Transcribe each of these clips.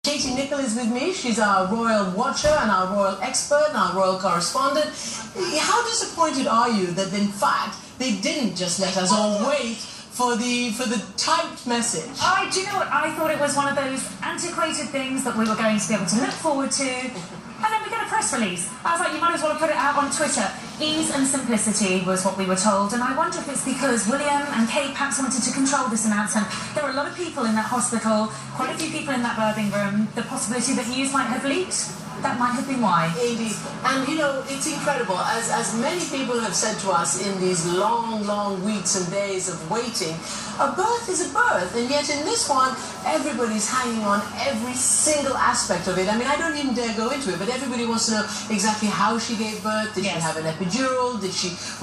Katie Nicholl is with me. She's our royal watcher and our royal expert and our royal correspondent. How disappointed are you that, in fact, they didn't just let us all wait for the typed message? Do you know what? I thought it was one of those antiquated things that we were going to be able to look forward to. And then we get a press release. I was like, you might as well put it out on Twitter. Ease and simplicity was what we were told, and I wonder if it's because William and Kate perhaps wanted to control this announcement. There were a lot of people in that hospital, quite a few people in that birthing room. The possibility that news might have leaked, that might have been why. Indeed. And, you know, it's incredible. As many people have said to us in these long, long weeks and days of waiting, a birth is a birth. And yet in this one, everybody's hanging on every single aspect of it. I mean, I don't even dare go into it, but everybody wants to know exactly how she gave birth. Did she have an epidural?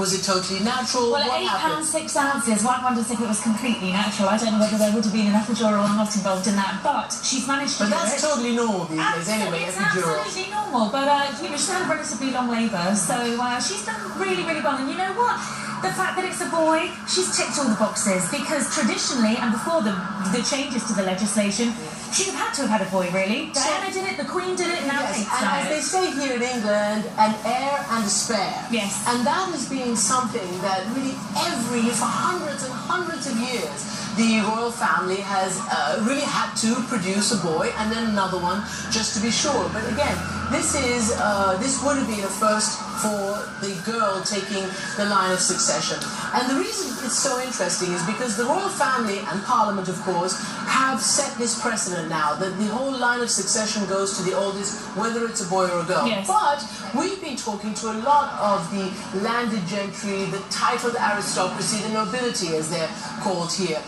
Was it totally natural? Well, what at happened? £8.06. One wonders if it was completely natural. I don't know whether there would have been an epidural or not involved in that, but she's managed to do it. But that's totally normal these days anyway, It's epidural. absolutely normal, but you know, she's had a relatively long labour, so she's done really, really well. And you know what? The fact that it's a boy, she's ticked all the boxes, because traditionally, and before the changes to the legislation, she'd have had to have had a boy, really. Diana did it, the Queen did it, now Kate's and done as it. they say here in England, an heir and a spare. Yes. And that has been something that really for hundreds and hundreds of years, the royal family has really had to produce a boy and then another one just to be sure. But again, this would have been a first for the girl taking the line of succession. And the reason it's so interesting is because the royal family and Parliament, of course, have set this precedent now that the whole line of succession goes to the oldest, whether it's a boy or a girl. Yes. But we've been talking to a lot of the landed gentry, the titled aristocracy, the nobility as they're called here.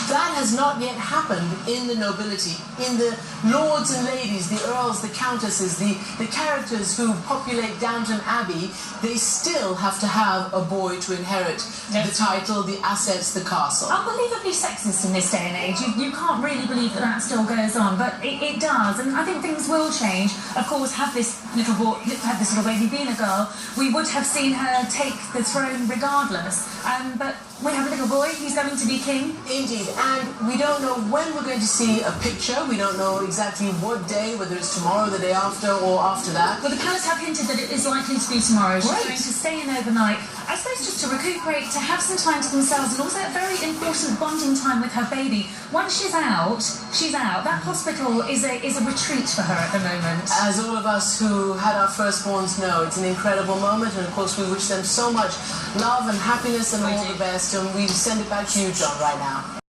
That has not yet happened in the nobility, in the lords and ladies, the earls, the countesses, the characters who populate Downton Abbey. They still have to have a boy to inherit the title, the assets, the castle. Unbelievably sexist in this day and age. You can't really believe that still goes on, but it does, and I think things will change. Of course, had this little baby been a girl, we would have seen her take the throne regardless. But we have a little boy, he's going to be king. Indeed, and we don't know when we're going to see a picture. We don't know exactly what day, whether it's tomorrow, the day after, or after that. Well, the palace have hinted that it is likely to be tomorrow. She's Great. going to stay in overnight. I suppose just to recuperate, to have some time to themselves, and also a very important bonding time with her baby. Once she's out, she's out. That hospital is a retreat for her at the moment. As all of us who had our firstborns know, it's an incredible moment, and of course we wish them so much love and happiness and all the best, and we send it back to you, John, right now.